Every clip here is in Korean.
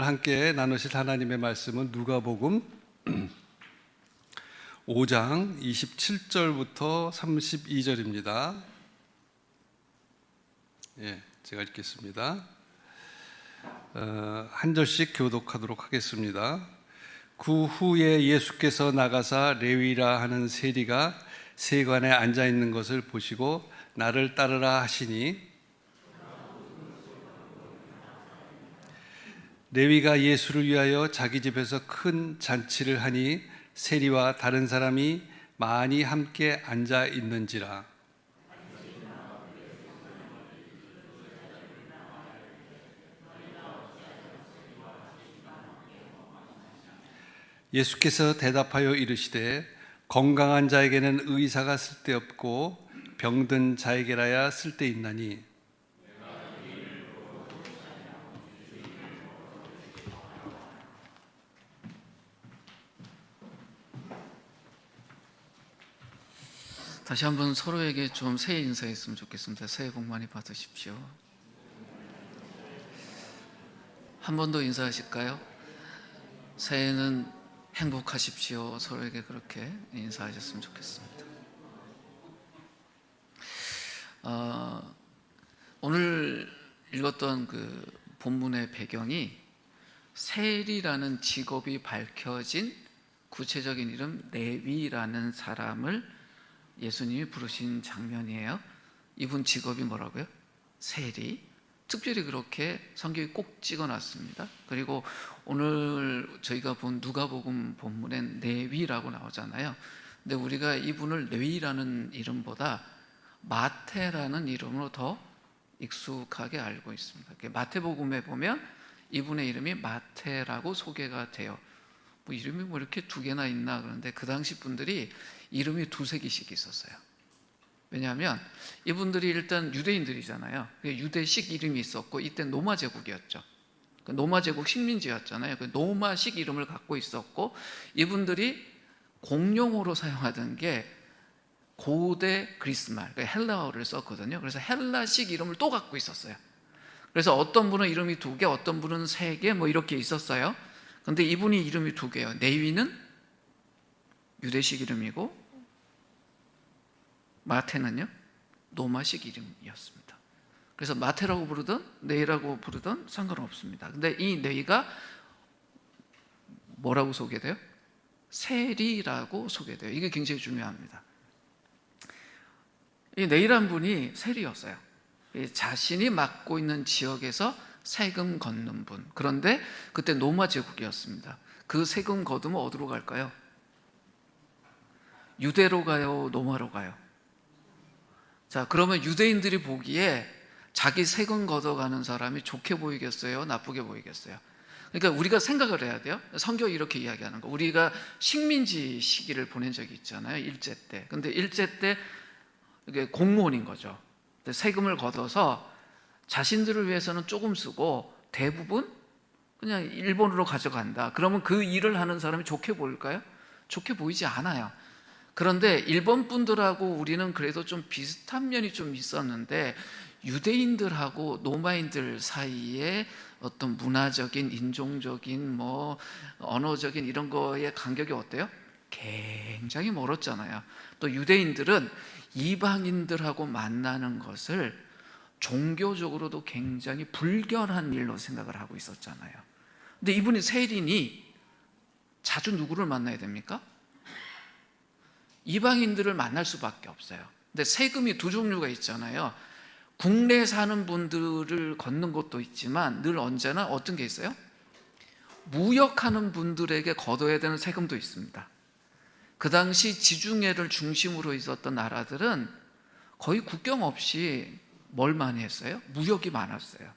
함께 나누실 하나님의 말씀은 누가복음 5장 27절부터 32절입니다. 제가 읽겠습니다. 한 절씩 교독하도록 하겠습니다. 그 후에 예수께서 나가사 레위라 하는 세리가 세관에 앉아 있는 것을 보시고 나를 따르라 하시니, 레위가 예수를 위하여 자기 집에서 큰 잔치를 하니 세리와 다른 사람이 많이 함께 앉아 있는지라. 예수께서 대답하여 이르시되, 건강한 자에게는 의사가 쓸데없고 병든 자에게라야 쓸데있나니, 다시 한번 서로에게 좀 새해 인사했으면 좋겠습니다. 새해 복 많이 받으십시오. 한 번 더 인사하실까요? 새해는 행복하십시오. 서로에게 그렇게 인사하셨으면 좋겠습니다. 오늘 읽었던 그 본문의 배경이 세리라는 직업이 밝혀진 구체적인 이름 레위라는 사람을 예수님이 부르신 장면이에요. 이분 직업이 뭐라고요? 세리. 특별히 그렇게 성경에 꼭 찍어놨습니다. 그리고 오늘 저희가 본 누가복음 본문엔 레위라고 나오잖아요. 근데 우리가 이분을 레위라는 이름보다 마태라는 이름으로 더 익숙하게 알고 있습니다. 마태복음에 보면 이분의 이름이 마태라고 소개가 돼요. 이름이 뭐 이렇게 두 개나 있나 그런데 그 당시 분들이 이름이 두세 개씩 있었어요. 왜냐하면 이분들이 일단 유대인들이잖아요. 유대식 이름이 있었고, 이때 노마 제국이었죠. 노마 제국 식민지였잖아요. 노마식 이름을 갖고 있었고, 이분들이 공용어로 사용하던 게 고대 그리스말, 헬라어를 썼거든요. 그래서 헬라식 이름을 또 갖고 있었어요. 그래서 어떤 분은 이름이 두 개, 어떤 분은 세 개, 뭐 이렇게 있었어요. 근데 이분이 이름이 두 개예요. 레위는 유대식 이름이고 마태는요 노마식 이름이었습니다. 그래서 마태라고 부르든 레위라고 부르든 상관없습니다. 근데 이 레위가 뭐라고 소개돼요? 세리라고 소개돼요. 이게 굉장히 중요합니다. 이 레위란 분이 세리였어요. 자신이 맡고 있는 지역에서 세금 걷는 분. 그런데 그때 노마 제국이었습니다. 그 세금 거두면 어디로 갈까요? 유대로 가요? 노마로 가요? 자, 그러면 유대인들이 보기에 자기 세금 걷어가는 사람이 좋게 보이겠어요? 나쁘게 보이겠어요? 그러니까 우리가 생각을 해야 돼요. 성경이 이렇게 이야기하는 거. 우리가 식민지 시기를 보낸 적이 있잖아요. 일제 때. 근데 일제 때 이게 공무원인 거죠. 세금을 걷어서 자신들을 위해서는 조금 쓰고 대부분 그냥 일본으로 가져간다. 그러면 그 일을 하는 사람이 좋게 보일까요? 좋게 보이지 않아요. 그런데 일본 분들하고 우리는 그래도 좀 비슷한 면이 좀 있었는데, 유대인들하고 노마인들 사이에 어떤 문화적인, 인종적인, 뭐 언어적인 이런 거의 간격이 어때요? 굉장히 멀었잖아요. 또 유대인들은 이방인들하고 만나는 것을 종교적으로도 굉장히 불결한 일로 생각을 하고 있었잖아요. 근데 이분이 세리니 자주 누구를 만나야 됩니까? 이방인들을 만날 수밖에 없어요. 근데 세금이 두 종류가 있잖아요. 국내에 사는 분들을 걷는 것도 있지만 늘 언제나 어떤 게 있어요? 무역하는 분들에게 걷어야 되는 세금도 있습니다. 그 당시 지중해를 중심으로 있었던 나라들은 거의 국경 없이 뭘 많이 했어요? 무역이 많았어요.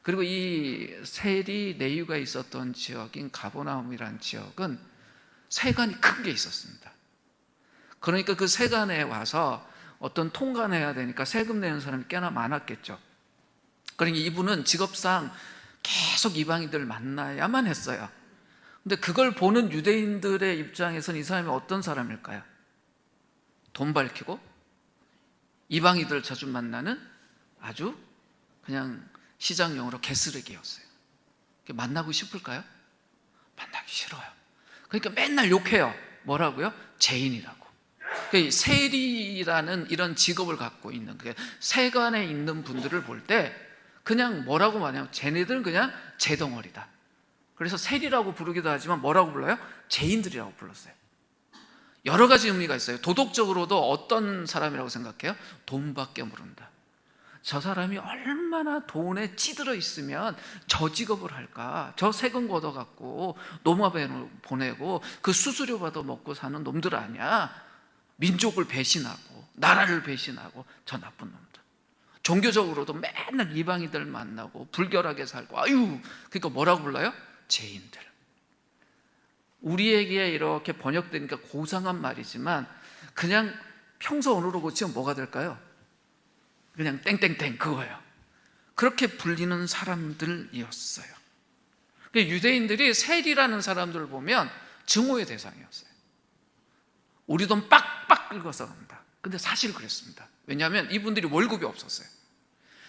그리고 이 세리 레위가 있었던 지역인 가버나움이라는 지역은 세관이 큰 게 있었습니다. 그러니까 그 세관에 와서 어떤 통관해야 되니까 세금 내는 사람이 꽤나 많았겠죠. 그러니까 이분은 직업상 계속 이방인들을 만나야만 했어요. 근데 그걸 보는 유대인들의 입장에서는 이 사람이 어떤 사람일까요? 돈 밝히고 이방인들을 자주 만나는 아주 그냥 시장용어로 개쓰레기였어요. 만나고 싶을까요? 만나기 싫어요. 그러니까 맨날 욕해요. 뭐라고요? 죄인이라고. 그러니까 세리라는 이런 직업을 갖고 있는, 세관에 있는 분들을 볼 때 그냥 뭐라고 말하냐면 쟤네들은 그냥 재덩어리다. 그래서 세리라고 부르기도 하지만 뭐라고 불러요? 죄인들이라고 불렀어요. 여러 가지 의미가 있어요. 도덕적으로도 어떤 사람이라고 생각해요? 돈밖에 모른다. 저 사람이 얼마나 돈에 찌들어 있으면 저 직업을 할까? 저 세금 걷어갖고 노마ben을 보내고 그 수수료 받아 먹고 사는 놈들 아니야. 민족을 배신하고 나라를 배신하고 저 나쁜 놈들. 종교적으로도 맨날 이방인들 만나고 불결하게 살고, 아유, 그러니까 뭐라고 불러요? 죄인들. 우리에게 이렇게 번역되니까 고상한 말이지만 그냥 평소 언어로 고치면 뭐가 될까요? 그냥 땡땡땡 그거예요. 그렇게 불리는 사람들이었어요. 유대인들이 세리라는 사람들을 보면 증오의 대상이었어요. 우리 돈 빡빡 긁어서 간다. 근데 사실 그랬습니다. 왜냐하면 이분들이 월급이 없었어요.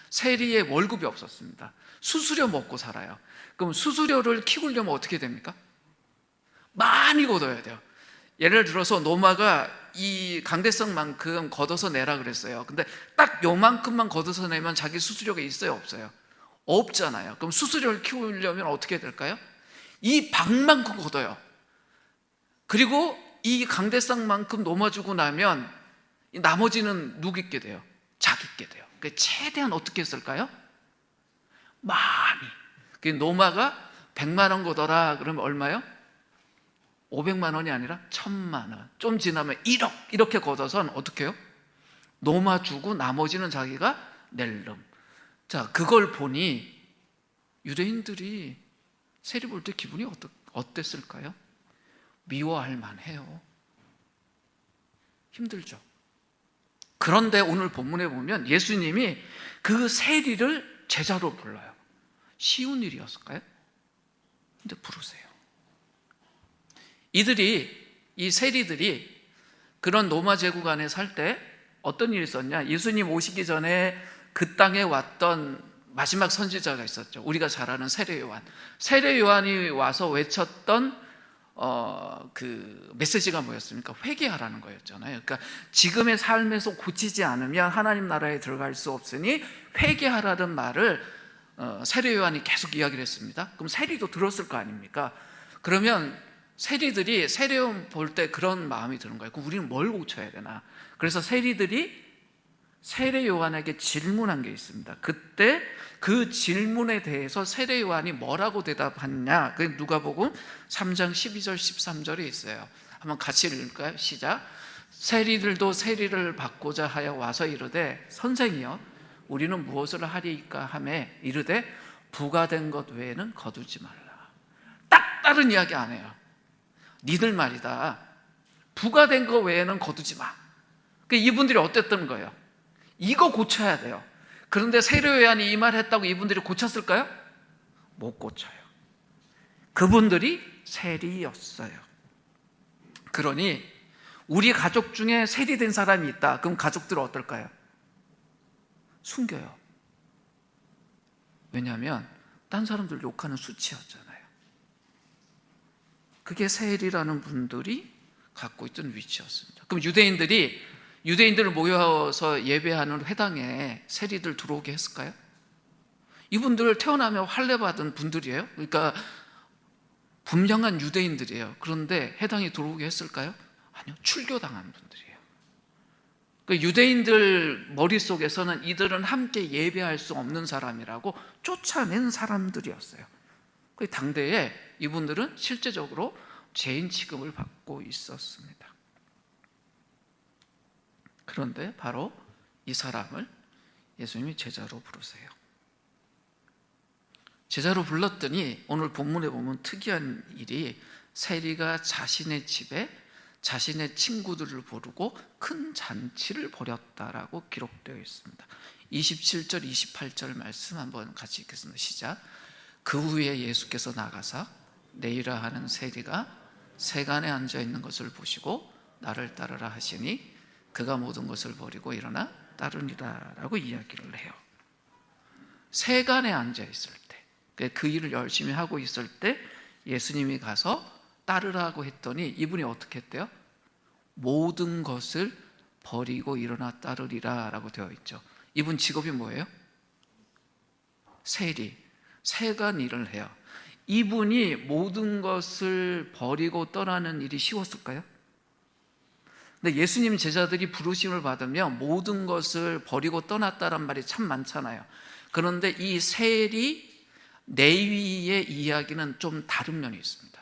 세리의 월급이 없었습니다. 수수료 먹고 살아요. 그럼 수수료를 키우려면 어떻게 됩니까? 많이 걷어야 돼요. 예를 들어서 노마가 이 강대성만큼 걷어서 내라 그랬어요. 근데 딱 요만큼만 걷어서 내면 자기 수수료가 있어요, 없어요? 없잖아요. 그럼 수수료를 키우려면 어떻게 될까요? 이 방만큼 걷어요. 그리고 이 강대성만큼 노마 주고 나면 나머지는 누구 있게 돼요? 자기 있게 돼요. 그러니까 최대한 어떻게 했을까요? 많이. 노마가 100만 원 걷어라 그러면 얼마요? 500만 원이 아니라 1000만 원. 좀 지나면 1억 이렇게 걷어서는 어떻게 해요? 노마 주고 나머지는 자기가 낼름. 자, 그걸 보니 유대인들이 세리 볼 때 기분이 어땠을까요? 미워할 만해요. 힘들죠. 그런데 오늘 본문에 보면 예수님이 그 세리를 제자로 불러요. 쉬운 일이었을까요? 근데 부르세요. 이 세리들이 그런 로마 제국 안에 살 때 어떤 일이 있었냐? 예수님 오시기 전에 그 땅에 왔던 마지막 선지자가 있었죠. 우리가 잘 아는 세례 요한. 세례 요한이 와서 외쳤던 그 메시지가 뭐였습니까? 회개하라는 거였잖아요. 그러니까 지금의 삶에서 고치지 않으면 하나님 나라에 들어갈 수 없으니 회개하라는 말을 세례 요한이 계속 이야기를 했습니다. 그럼 세리도 들었을 거 아닙니까? 그러면 세리들이 세례 요한 볼 때 그런 마음이 드는 거예요. 그럼 우리는 뭘 고쳐야 되나? 그래서 세리들이 세례 요한에게 질문한 게 있습니다. 그때 그 질문에 대해서 세례 요한이 뭐라고 대답했냐? 그 누가복음 3장 12절 13절에 있어요. 한번 같이 읽을까요? 시작. 세리들도 세리를 받고자 하여 와서 이르되 선생이여 우리는 무엇을 하리이까 하며 이르되 부가된 것 외에는 거두지 말라. 딱 다른 이야기 안 해요. 니들 말이다. 부가된 것 외에는 거두지 마. 이분들이 어땠던 거예요? 이거 고쳐야 돼요. 그런데 세례 요한이 이 말 했다고 이분들이 고쳤을까요? 못 고쳐요. 그분들이 세리였어요. 그러니 우리 가족 중에 세리된 사람이 있다. 그럼 가족들은 어떨까요? 숨겨요. 왜냐하면 딴 사람들 욕하는 수치였잖아요. 그게 세리라는 분들이 갖고 있던 위치였습니다. 그럼 유대인들을 모여서 예배하는 회당에 세리들 들어오게 했을까요? 이분들 태어나면 할례받은 분들이에요. 그러니까 분명한 유대인들이에요. 그런데 회당에 들어오게 했을까요? 아니요, 출교당한 분들이에요. 그러니까 유대인들 머릿속에서는 이들은 함께 예배할 수 없는 사람이라고 쫓아낸 사람들이었어요. 그 당대에 이분들은 실제적으로 죄인 취급을 받고 있었습니다. 그런데 바로 이 사람을 예수님이 제자로 부르세요. 제자로 불렀더니 오늘 본문에 보면 특이한 일이 세리가 자신의 집에 자신의 친구들을 부르고 큰 잔치를 벌였다라고 기록되어 있습니다. 27절 28절 말씀 한번 같이 읽겠습니다. 시작. 그 후에 예수께서 나가사 네이라 하는 세리가 세간에 앉아 있는 것을 보시고 나를 따르라 하시니 그가 모든 것을 버리고 일어나 따르니라 라고 이야기를 해요. 세간에 앉아 있을 때 그 일을 열심히 하고 있을 때 예수님이 가서 따르라고 했더니 이분이 어떻게 했대요? 모든 것을 버리고 일어나 따르리라 라고 되어 있죠. 이분 직업이 뭐예요? 세리, 세간 일을 해요. 이분이 모든 것을 버리고 떠나는 일이 쉬웠을까요? 근데 예수님 제자들이 부르심을 받으면 모든 것을 버리고 떠났다란 말이 참 많잖아요. 그런데 이 세리 레위의 이야기는 좀 다른 면이 있습니다.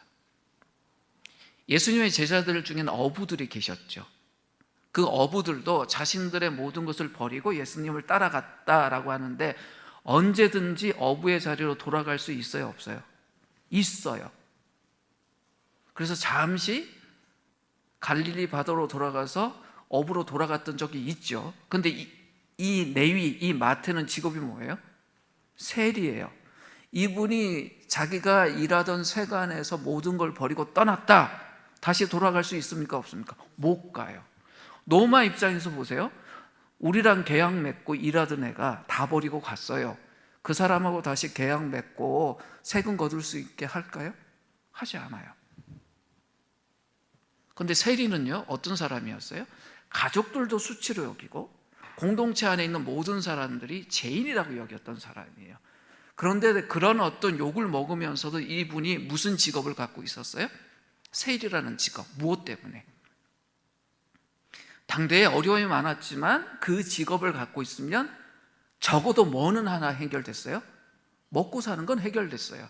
예수님의 제자들 중에는 어부들이 계셨죠. 그 어부들도 자신들의 모든 것을 버리고 예수님을 따라갔다라고 하는데 언제든지 어부의 자리로 돌아갈 수 있어요, 없어요? 있어요. 그래서 잠시 갈릴리 바다로 돌아가서 어부로 돌아갔던 적이 있죠. 근데 이 레위, 이 마태는 직업이 뭐예요? 세리예요. 이분이 자기가 일하던 세관에서 모든 걸 버리고 떠났다. 다시 돌아갈 수 있습니까? 없습니까? 못 가요. 노마 입장에서 보세요. 우리랑 계약 맺고 일하던 애가 다 버리고 갔어요. 그 사람하고 다시 계약 맺고 세금 거둘 수 있게 할까요? 하지 않아요. 그런데 세리는요, 어떤 사람이었어요? 가족들도 수치로 여기고 공동체 안에 있는 모든 사람들이 죄인이라고 여겼던 사람이에요. 그런데 그런 어떤 욕을 먹으면서도 이분이 무슨 직업을 갖고 있었어요? 세리라는 직업. 무엇 때문에? 당대에 어려움이 많았지만 그 직업을 갖고 있으면 적어도 뭐는 하나 해결됐어요? 먹고 사는 건 해결됐어요.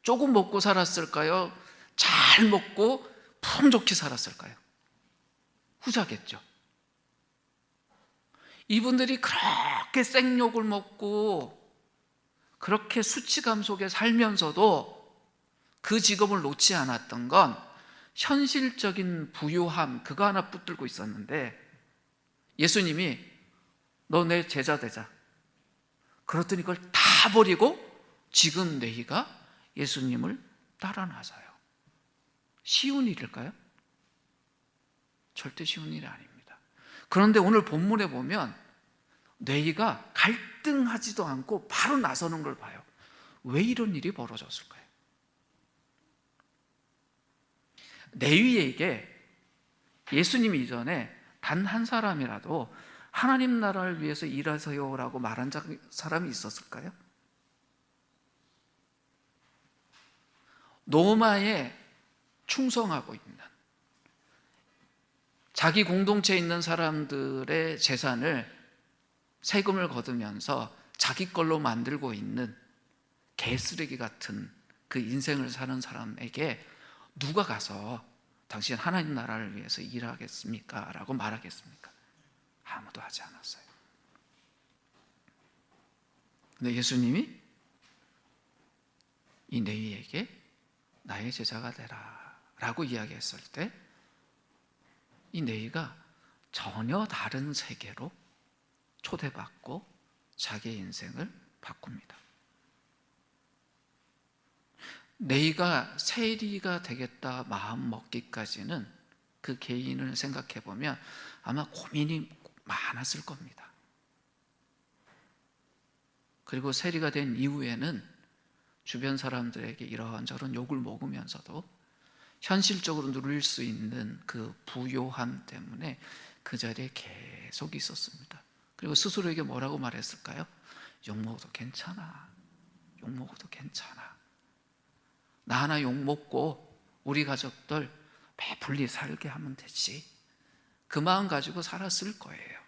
조금 먹고 살았을까요? 잘 먹고 풍족히 살았을까요? 후자겠죠. 이분들이 그렇게 생욕을 먹고 그렇게 수치감 속에 살면서도 그 직업을 놓지 않았던 건 현실적인 부유함, 그거 하나 붙들고 있었는데 예수님이 너 내 제자 되자. 그랬더니 그걸 다 버리고 지금 너희가 예수님을 따라 나서요. 쉬운 일일까요? 절대 쉬운 일이 아닙니다. 그런데 오늘 본문에 보면 너희가 갈등하지도 않고 바로 나서는 걸 봐요. 왜 이런 일이 벌어졌을까요? 레위에게 예수님 이전에 단 한 사람이라도 하나님 나라를 위해서 일하세요라고 말한 사람이 있었을까요? 노마에 충성하고 있는, 자기 공동체에 있는 사람들의 재산을 세금을 거두면서 자기 걸로 만들고 있는 개쓰레기 같은 그 인생을 사는 사람에게 누가 가서 당신 하나님 나라를 위해서 일하겠습니까? 라고 말하겠습니까? 아무도 하지 않았어요. 근데 예수님이 이 레위에게 나의 제자가 되라 라고 이야기했을 때 이 레위가 전혀 다른 세계로 초대받고 자기의 인생을 바꿉니다. 레위가 세리가 되겠다 마음 먹기까지는 그 개인을 생각해 보면 아마 고민이 많았을 겁니다. 그리고 세리가 된 이후에는 주변 사람들에게 이런저런 욕을 먹으면서도 현실적으로 누릴 수 있는 그 부요함 때문에 그 자리에 계속 있었습니다. 그리고 스스로에게 뭐라고 말했을까요? 욕 먹어도 괜찮아. 욕 먹어도 괜찮아. 나 하나 욕 먹고 우리 가족들 배불리 살게 하면 되지. 그 마음 가지고 살았을 거예요.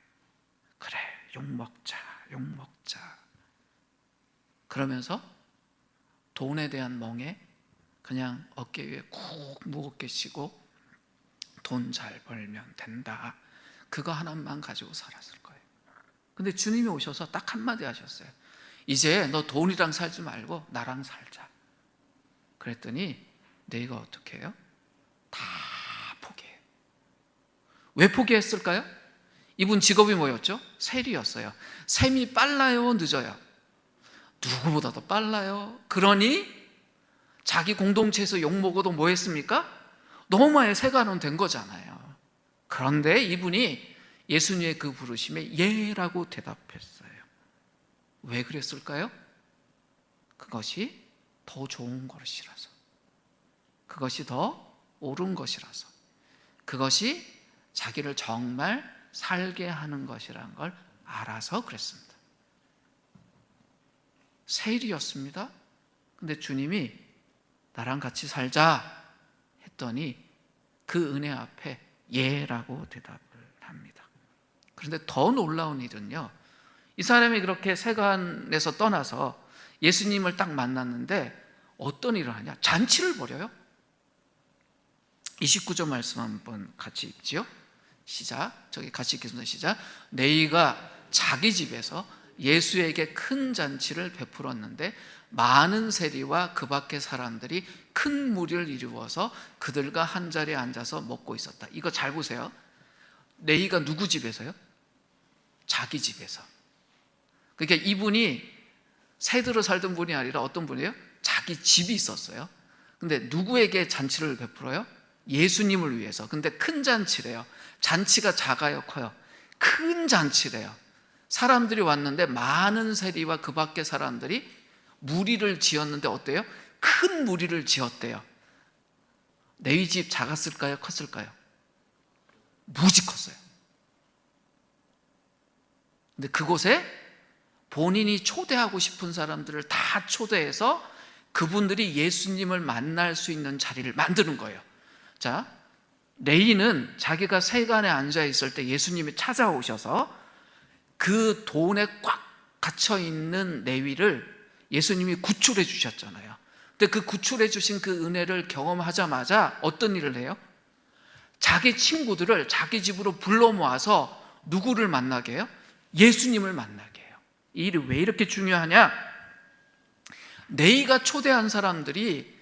그래, 욕 먹자, 욕 먹자. 그러면서 돈에 대한 멍에 그냥 어깨 위에 쿡 무겁게 씌고 돈 잘 벌면 된다. 그거 하나만 가지고 살았을 거예요. 근데 주님이 오셔서 딱 한마디 하셨어요. 이제 너 돈이랑 살지 말고 나랑 살자. 그랬더니 너희가 어떻게 해요? 다 포기해요. 왜 포기했을까요? 이분 직업이 뭐였죠? 세리였어요. 셈이 빨라요, 늦어요? 누구보다도 빨라요. 그러니 자기 공동체에서 욕먹어도 뭐 했습니까? 노마의 세관은 된 거잖아요. 그런데 이분이 예수님의 그 부르심에 예라고 대답했어요. 왜 그랬을까요? 그것이 더 좋은 것이라서, 그것이 더 옳은 것이라서, 그것이 자기를 정말 살게 하는 것이라는 걸 알아서 그랬습니다. 세일이었습니다. 근데 주님이 나랑 같이 살자 했더니 그 은혜 앞에 예라고 대답을 합니다. 그런데 더 놀라운 일은요, 이 사람이 그렇게 세간에서 떠나서 예수님을 딱 만났는데 어떤 일을 하냐? 잔치를 벌여요. 29절 말씀 한번 같이 읽지요. 시작. 저기 같이 읽겠습니다. 시작. 네이가 자기 집에서 예수에게 큰 잔치를 베풀었는데 많은 세리와 그 밖의 사람들이 큰 무리를 이루어서 그들과 한 자리에 앉아서 먹고 있었다. 이거 잘 보세요. 네이가 누구 집에서요? 자기 집에서. 그러니까 이분이 세대로 살던 분이 아니라 어떤 분이에요? 자기 집이 있었어요. 근데 누구에게 잔치를 베풀어요? 예수님을 위해서. 근데 큰 잔치래요. 잔치가 작아요, 커요? 큰 잔치래요. 사람들이 왔는데 많은 세리와 그 밖의 사람들이 무리를 지었는데 어때요? 큰 무리를 지었대요. 레위 집 작았을까요? 컸을까요? 무지 컸어요. 근데 그곳에 본인이 초대하고 싶은 사람들을 다 초대해서 그분들이 예수님을 만날 수 있는 자리를 만드는 거예요. 자, 레위는 자기가 세간에 앉아 있을 때 예수님이 찾아오셔서 그 돈에 꽉 갇혀 있는 레위를 예수님이 구출해 주셨잖아요. 근데 그 구출해 주신 그 은혜를 경험하자마자 어떤 일을 해요? 자기 친구들을 자기 집으로 불러 모아서 누구를 만나게 해요? 예수님을 만나게 해요. 이 일이 왜 이렇게 중요하냐? 네이가 초대한 사람들이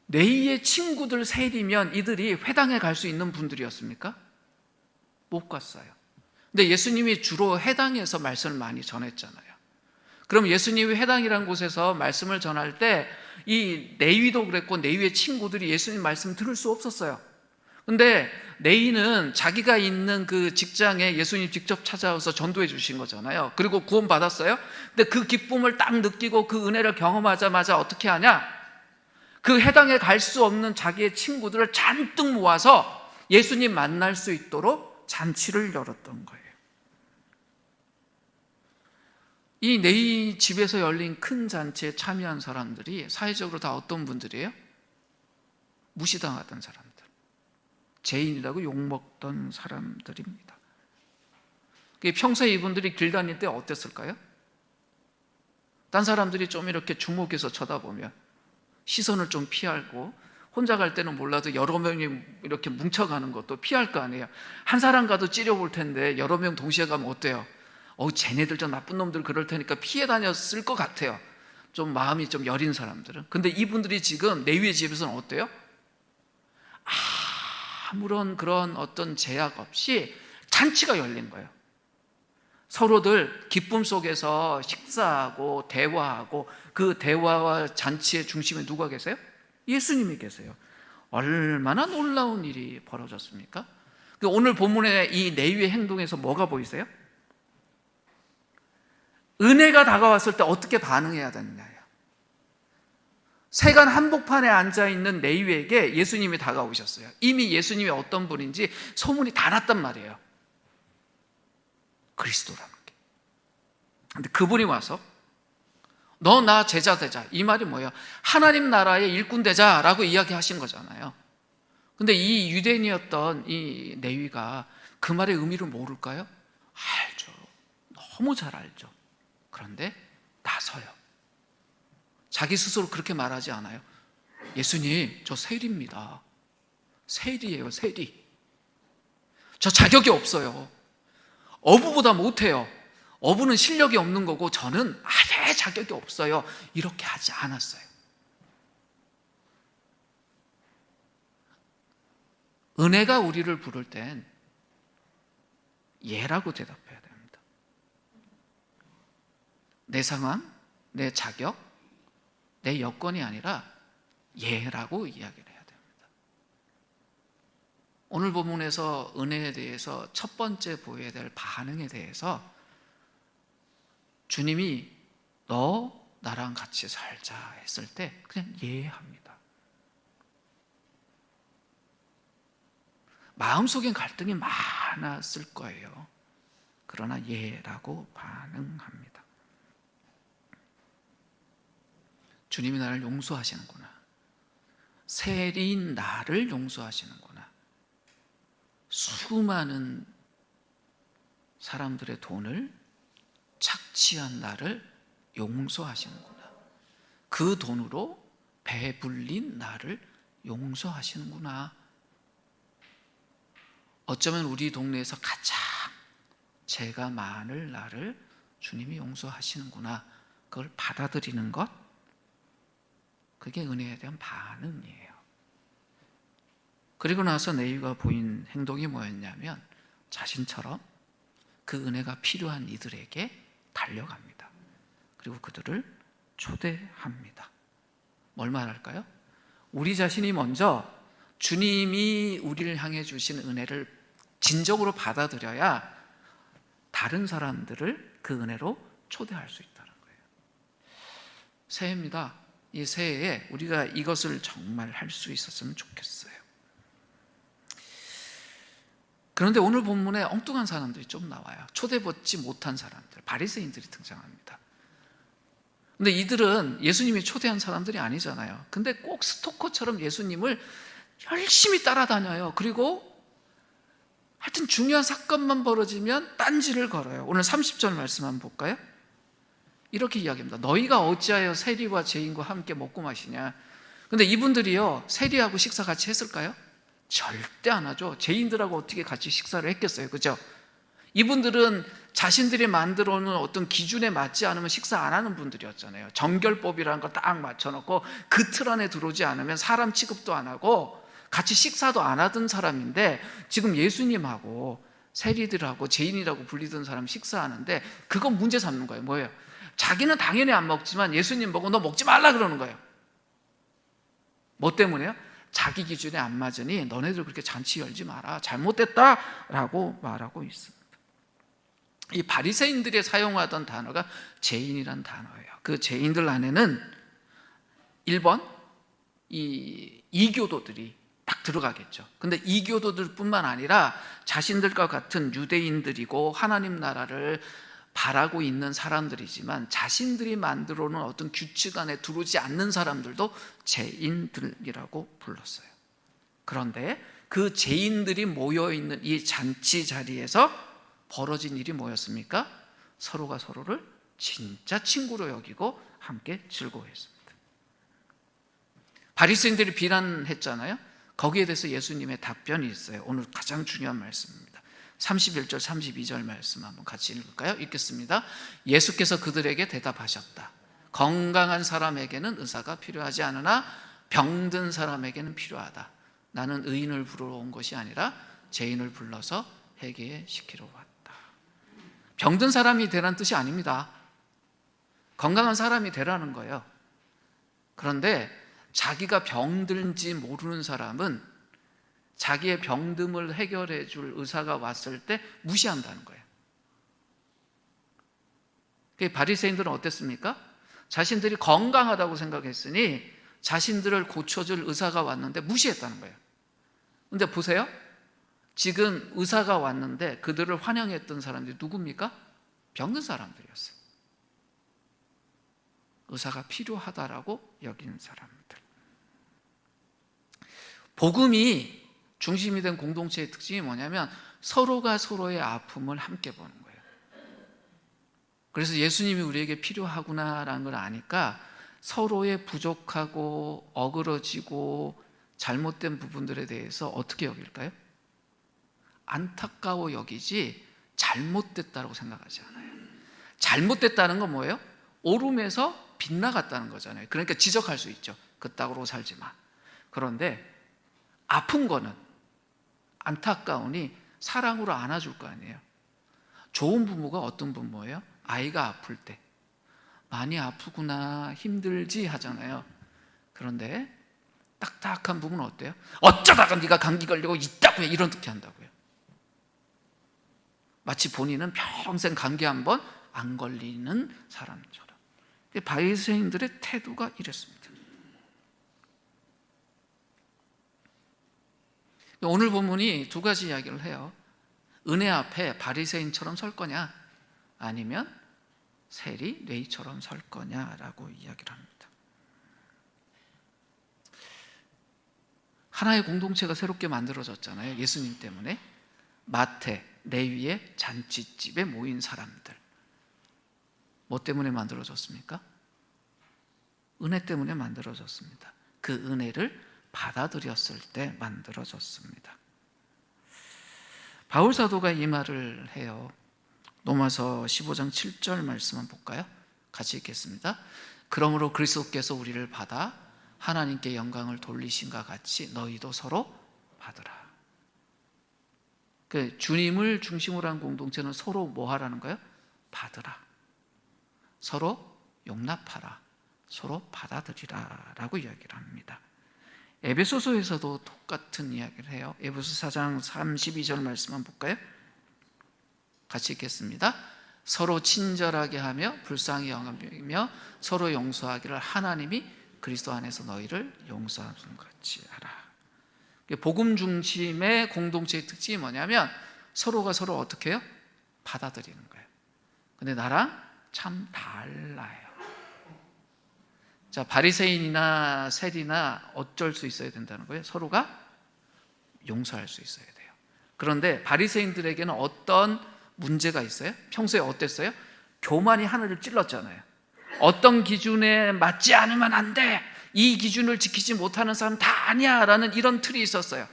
네이의 친구들 셋이면 이들이 회당에 갈 수 있는 분들이었습니까? 못 갔어요. 근데 예수님이 주로 회당에서 말씀을 많이 전했잖아요. 그럼 예수님이 회당이라는 곳에서 말씀을 전할 때 이 네위도 그랬고 네위의 친구들이 예수님 말씀 들을 수 없었어요. 근데 네위는 자기가 있는 그 직장에 예수님 직접 찾아와서 전도해 주신 거잖아요. 그리고 구원 받았어요. 근데 그 기쁨을 딱 느끼고 그 은혜를 경험하자마자 어떻게 하냐? 그 회당에 갈 수 없는 자기의 친구들을 잔뜩 모아서 예수님 만날 수 있도록 잔치를 열었던 거예요. 이 네이 집에서 열린 큰 잔치에 참여한 사람들이 사회적으로 다 어떤 분들이에요? 무시당하던 사람들, 죄인이라고 욕먹던 사람들입니다. 평소에 이분들이 길 다닐 때 어땠을까요? 딴 사람들이 좀 이렇게 주목해서 쳐다보면 시선을 좀 피하고, 혼자 갈 때는 몰라도 여러 명이 이렇게 뭉쳐가는 것도 피할 거 아니에요. 한 사람 가도 찌려볼 텐데 여러 명 동시에 가면 어때요? 쟤네들 저 나쁜 놈들 그럴 테니까 피해 다녔을 것 같아요. 좀 마음이 좀 여린 사람들은. 근데 이분들이 지금 레위의 집에서는 어때요? 아무런 그런 어떤 제약 없이 잔치가 열린 거예요. 서로들 기쁨 속에서 식사하고 대화하고, 그 대화와 잔치의 중심에 누가 계세요? 예수님이 계세요. 얼마나 놀라운 일이 벌어졌습니까? 오늘 본문의 이 레위의 행동에서 뭐가 보이세요? 은혜가 다가왔을 때 어떻게 반응해야 되느냐예요. 세간 한복판에 앉아있는 레위에게 예수님이 다가오셨어요. 이미 예수님이 어떤 분인지 소문이 다 났단 말이에요. 그리스도라는 게. 근데 그분이 와서 너 나 제자 되자. 이 말이 뭐예요? 하나님 나라의 일꾼 되자라고 이야기하신 거잖아요. 근데 이 유대인이었던 이 레위가 그 말의 의미를 모를까요? 알죠. 너무 잘 알죠. 그런데 나서요. 자기 스스로 그렇게 말하지 않아요. 예수님, 저 세리입니다. 세리예요, 세리. 저 자격이 없어요. 어부보다 못해요. 어부는 실력이 없는 거고 저는 아예 자격이 없어요. 이렇게 하지 않았어요. 은혜가 우리를 부를 땐 예라고 대답해야 됩니다. 내 상황, 내 자격, 내 여건이 아니라 예라고 이야기를 해야 됩니다. 오늘 본문에서 은혜에 대해서 첫 번째 보여야 될 반응에 대해서 주님이 너 나랑 같이 살자 했을 때 그냥 예합니다. 마음속엔 갈등이 많았을 거예요. 그러나 예라고 반응합니다. 주님이 나를 용서하시는구나. 세리인 나를 용서하시는구나. 수많은 사람들의 돈을 착취한 나를 용서하시는구나. 그 돈으로 배불린 나를 용서하시는구나. 어쩌면 우리 동네에서 가장 죄가 많을 나를 주님이 용서하시는구나. 그걸 받아들이는 것, 그게 은혜에 대한 반응이에요. 그리고 나서 레위가 보인 행동이 뭐였냐면 자신처럼 그 은혜가 필요한 이들에게 달려갑니다. 그리고 그들을 초대합니다. 뭘 말할까요? 우리 자신이 먼저 주님이 우리를 향해 주신 은혜를 진정으로 받아들여야 다른 사람들을 그 은혜로 초대할 수 있다는 거예요. 새해입니다. 이 새해에 우리가 이것을 정말 할 수 있었으면 좋겠어요. 그런데 오늘 본문에 엉뚱한 사람들이 좀 나와요. 초대받지 못한 사람들, 바리새인들이 등장합니다. 근데 이들은 예수님이 초대한 사람들이 아니잖아요. 근데 꼭 스토커처럼 예수님을 열심히 따라다녀요. 그리고 하여튼 중요한 사건만 벌어지면 딴지를 걸어요. 오늘 30절 말씀 한번 볼까요? 이렇게 이야기합니다. 너희가 어찌하여 세리와 죄인과 함께 먹고 마시냐. 근데 이분들이요, 세리하고 식사 같이 했을까요? 절대 안 하죠. 죄인들하고 어떻게 같이 식사를 했겠어요, 그죠? 이분들은 자신들이 만들어 놓은 어떤 기준에 맞지 않으면 식사 안 하는 분들이었잖아요. 정결법이라는 걸 딱 맞춰놓고 그 틀 안에 들어오지 않으면 사람 취급도 안 하고 같이 식사도 안 하던 사람인데, 지금 예수님하고 세리들하고 죄인이라고 불리던 사람 식사하는데 그건 문제 삼는 거예요. 뭐예요? 자기는 당연히 안 먹지만 예수님 보고 너 먹지 말라 그러는 거예요. 뭐 때문에요? 자기 기준에 안 맞으니 너네들 그렇게 잔치 열지 마라, 잘못됐다라고 말하고 있습니다. 이 바리새인들이 사용하던 단어가 죄인이란 단어예요. 그 죄인들 안에는 1번 이 이교도들이 딱 들어가겠죠. 근데 이교도들뿐만 아니라 자신들과 같은 유대인들이고 하나님 나라를 바라고 있는 사람들이지만 자신들이 만들어 놓은 어떤 규칙 안에 들어오지 않는 사람들도 죄인들이라고 불렀어요. 그런데 그 죄인들이 모여있는 이 잔치 자리에서 벌어진 일이 뭐였습니까? 서로가 서로를 진짜 친구로 여기고 함께 즐거워했습니다. 바리새인들이 비난했잖아요. 거기에 대해서 예수님의 답변이 있어요. 오늘 가장 중요한 말씀입니다. 31절 32절 말씀 한번 같이 읽을까요? 읽겠습니다. 예수께서 그들에게 대답하셨다. 건강한 사람에게는 의사가 필요하지 않으나 병든 사람에게는 필요하다. 나는 의인을 부르러 온 것이 아니라 죄인을 불러서 회개시키러 왔다. 병든 사람이 되라는 뜻이 아닙니다. 건강한 사람이 되라는 거예요. 그런데 자기가 병든지 모르는 사람은 자기의 병듦을 해결해 줄 의사가 왔을 때 무시한다는 거예요. 바리새인들은 어땠습니까? 자신들이 건강하다고 생각했으니 자신들을 고쳐줄 의사가 왔는데 무시했다는 거예요. 근데 보세요. 지금 의사가 왔는데 그들을 환영했던 사람들이 누굽니까? 병든 사람들이었어요. 의사가 필요하다라고 여기는 사람들. 복음이 중심이 된 공동체의 특징이 뭐냐면 서로가 서로의 아픔을 함께 보는 거예요. 그래서 예수님이 우리에게 필요하구나라는 걸 아니까 서로의 부족하고 어그러지고 잘못된 부분들에 대해서 어떻게 여길까요? 안타까워 여기지 잘못됐다고 생각하지 않아요. 잘못됐다는 건 뭐예요? 오름에서 빗나갔다는 거잖아요. 그러니까 지적할 수 있죠. 그따구로 살지 마. 그런데 아픈 거는 안타까우니 사랑으로 안아줄 거 아니에요. 좋은 부모가 어떤 부모예요? 아이가 아플 때 많이 아프구나, 힘들지 하잖아요. 그런데 딱딱한 부모는 어때요? 어쩌다가 네가 감기 걸리고 있다고요, 이런 뜻이 한다고요. 마치 본인은 평생 감기 한 번 안 걸리는 사람처럼. 바리새인들의 태도가 이랬습니다. 오늘 본문이 두 가지 이야기를 해요. 은혜 앞에 바리새인처럼 설 거냐, 아니면 세리 레위처럼 설 거냐라고 이야기를 합니다. 하나의 공동체가 새롭게 만들어졌잖아요. 예수님 때문에. 마태, 레위의 잔치집에 모인 사람들. 뭐 때문에 만들어졌습니까? 은혜 때문에 만들어졌습니다. 그 은혜를 받아들였을 때 만들어졌습니다. 바울 사도가 이 말을 해요. 로마서 15장 7절 말씀 한번 볼까요? 같이 읽겠습니다. 그러므로 그리스도께서 우리를 받아 하나님께 영광을 돌리신과 같이 너희도 서로 받으라. 주님을 중심으로 한 공동체는 서로 뭐 하라는 거예요? 받으라. 서로 용납하라. 서로 받아들이라 라고 이야기를 합니다. 에베소서에서도 똑같은 이야기를 해요. 에베소 4장 32절 말씀 한번 볼까요? 같이 읽겠습니다. 서로 친절하게 하며 불쌍히 여기며 서로 용서하기를 하나님이 그리스도 안에서 너희를 용서하는 것 같이 하라. 복음 중심의 공동체의 특징이 뭐냐면 서로가 서로 어떻게 해요? 받아들이는 거예요. 근데 나랑 참 달라요. 자, 바리새인이나 세리나 어쩔 수 있어야 된다는 거예요. 서로가 용서할 수 있어야 돼요. 그런데 바리새인들에게는 어떤 문제가 있어요? 평소에 어땠어요? 교만이 하늘을 찔렀잖아요. 어떤 기준에 맞지 않으면 안 돼. 이 기준을 지키지 못하는 사람 다 아니야 라는 이런 틀이 있었어요.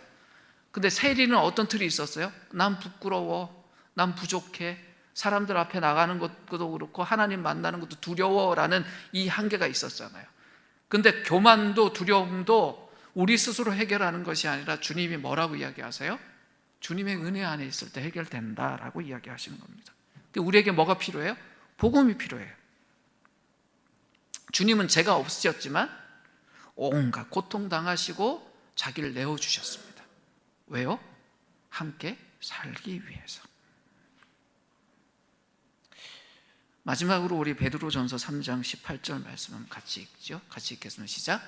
근데 세리는 어떤 틀이 있었어요? 난 부끄러워, 난 부족해, 사람들 앞에 나가는 것도 그렇고 하나님 만나는 것도 두려워라는 이 한계가 있었잖아요. 근데 교만도 두려움도 우리 스스로 해결하는 것이 아니라 주님이 뭐라고 이야기하세요? 주님의 은혜 안에 있을 때 해결된다라고 이야기하시는 겁니다. 근데 우리에게 뭐가 필요해요? 복음이 필요해요. 주님은 죄가 없으셨지만 온갖 고통당하시고 자기를 내어주셨습니다. 왜요? 함께 살기 위해서. 마지막으로 우리 베드로전서 3장 18절 말씀 같이 읽죠. 같이 읽겠습니다. 시작.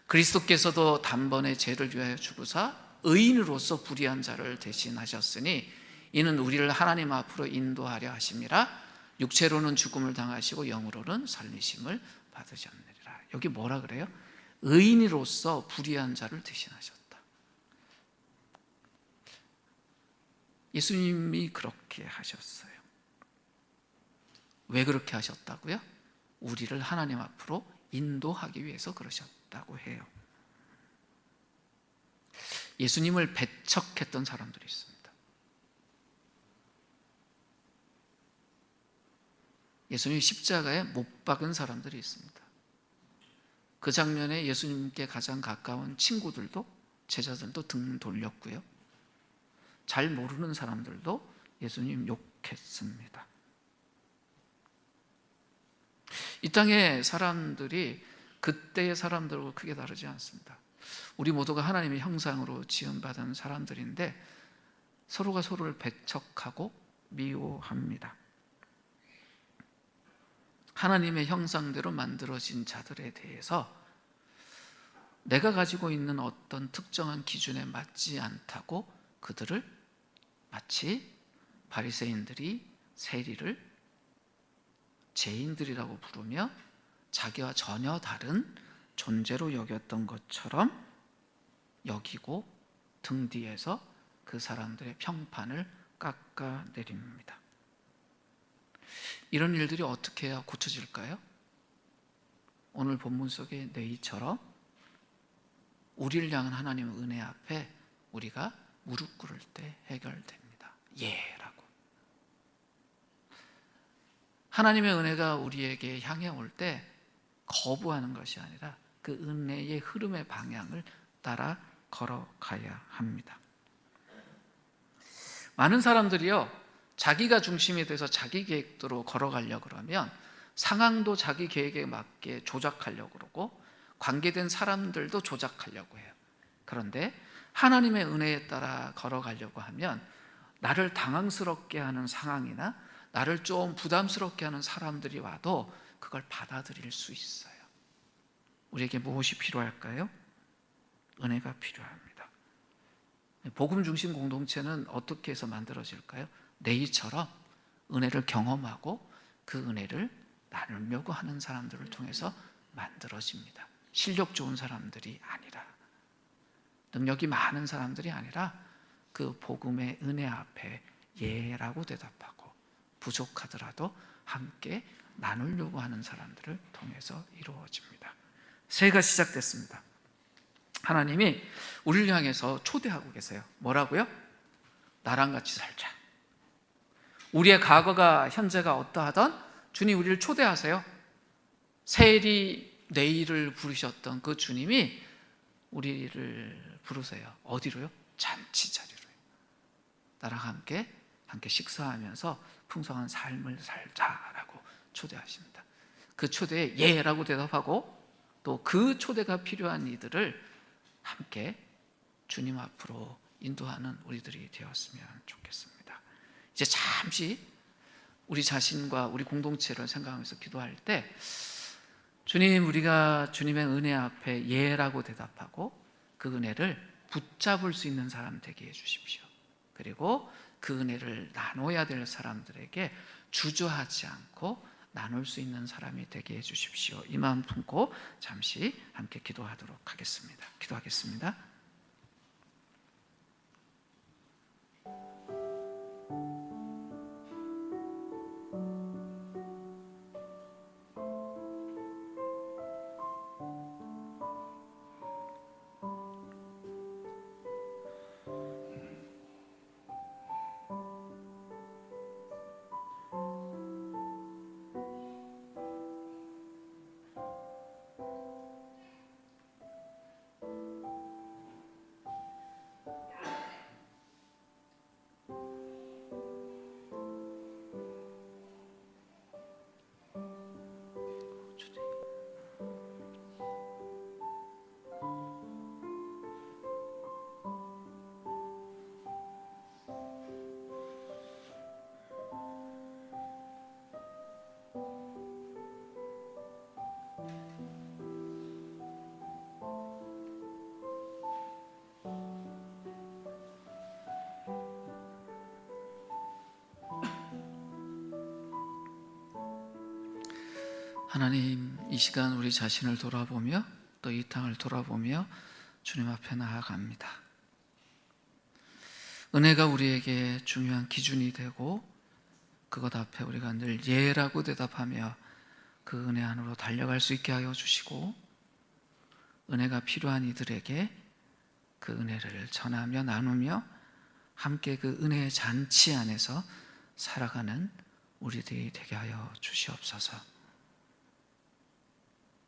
그리스도께서도 단번에 죄를 위하여 죽으사 의인으로서 불의한 자를 대신하셨으니 이는 우리를 하나님 앞으로 인도하려 하심이라. 육체로는 죽음을 당하시고 영으로는 살리심을 받으셨느니라. 여기 뭐라 그래요? 의인으로서 불의한 자를 대신하셨다. 예수님이 그렇게 하셨어요. 왜 그렇게 하셨다고요? 우리를 하나님 앞으로 인도하기 위해서 그러셨다고 해요. 예수님을 배척했던 사람들이 있습니다. 예수님 십자가에 못 박은 사람들이 있습니다. 그 장면에 예수님께 가장 가까운 친구들도, 제자들도 등 돌렸고요. 잘 모르는 사람들도 예수님 욕했습니다. 이 땅의 사람들이 그때의 사람들과 크게 다르지 않습니다. 우리 모두가 하나님의 형상으로 지음받은 사람들인데 서로가 서로를 배척하고 미워합니다. 하나님의 형상대로 만들어진 자들에 대해서 내가 가지고 있는 어떤 특정한 기준에 맞지 않다고 그들을 마치 바리새인들이 세리를 죄인들이라고 부르며 자기와 전혀 다른 존재로 여겼던 것처럼 여기고 등 뒤에서 그 사람들의 평판을 깎아내립니다. 이런 일들이 어떻게 해야 고쳐질까요? 오늘 본문 속의 레위처럼 우리를 향한 하나님의 은혜 앞에 우리가 무릎 꿇을 때 해결됩니다. 예라고. 하나님의 은혜가 우리에게 향해 올 때 거부하는 것이 아니라 그 은혜의 흐름의 방향을 따라 걸어가야 합니다. 많은 사람들이요, 자기가 중심이 돼서 자기 계획대로 걸어가려고 그러면 상황도 자기 계획에 맞게 조작하려고 그러고 관계된 사람들도 조작하려고 해요. 그런데 하나님의 은혜에 따라 걸어가려고 하면 나를 당황스럽게 하는 상황이나 나를 좀 부담스럽게 하는 사람들이 와도 그걸 받아들일 수 있어요. 우리에게 무엇이 필요할까요? 은혜가 필요합니다. 복음 중심 공동체는 어떻게 해서 만들어질까요? 레이처럼 은혜를 경험하고 그 은혜를 나누려고 하는 사람들을 통해서 만들어집니다. 실력 좋은 사람들이 아니라, 능력이 많은 사람들이 아니라 그 복음의 은혜 앞에 예라고 대답하고 부족하더라도 함께 나누려고 하는 사람들을 통해서 이루어집니다. 새해가 시작됐습니다. 하나님이 우리를 향해서 초대하고 계세요. 뭐라고요? 나랑 같이 살자. 우리의 과거가 현재가 어떠하던 주님 우리를 초대하세요. 세리 내일을 부르셨던 그 주님이 우리를 부르세요. 어디로요? 잔치 자리로요. 나랑 함께 식사하면서 풍성한 삶을 살자라고 초대하십니다. 그 초대에 예라고 대답하고 또 그 초대가 필요한 이들을 함께 주님 앞으로 인도하는 우리들이 되었으면 좋겠습니다. 이제 잠시 우리 자신과 우리 공동체를 생각하면서 기도할 때 주님, 우리가 주님의 은혜 앞에 예라고 대답하고 그 은혜를 붙잡을 수 있는 사람 되게 해주십시오. 그리고 그 은혜를 나눠야 될 사람들에게 주저하지 않고 나눌 수 있는 사람이 되게 해주십시오. 이 마음 품고 잠시 함께 기도하도록 하겠습니다. 기도하겠습니다. 하나님, 이 시간 우리 자신을 돌아보며 또 이 땅을 돌아보며 주님 앞에 나아갑니다. 은혜가 우리에게 중요한 기준이 되고 그것 앞에 우리가 늘 예라고 대답하며 그 은혜 안으로 달려갈 수 있게 하여 주시고, 은혜가 필요한 이들에게 그 은혜를 전하며 나누며 함께 그 은혜의 잔치 안에서 살아가는 우리들이 되게 하여 주시옵소서.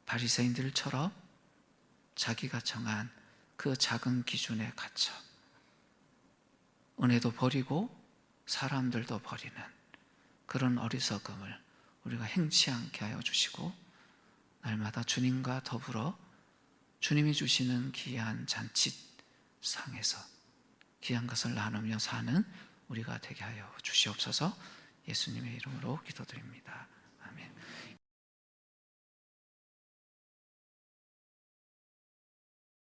바리새인들처럼 자기가 정한 그 작은 기준에 갇혀 은혜도 버리고 사람들도 버리는 그런 어리석음을 우리가 행치 않게 하여 주시고, 날마다 주님과 더불어 주님이 주시는 귀한 잔치상에서 귀한 것을 나누며 사는 우리가 되게 하여 주시옵소서. 예수님의 이름으로 기도드립니다. 아멘.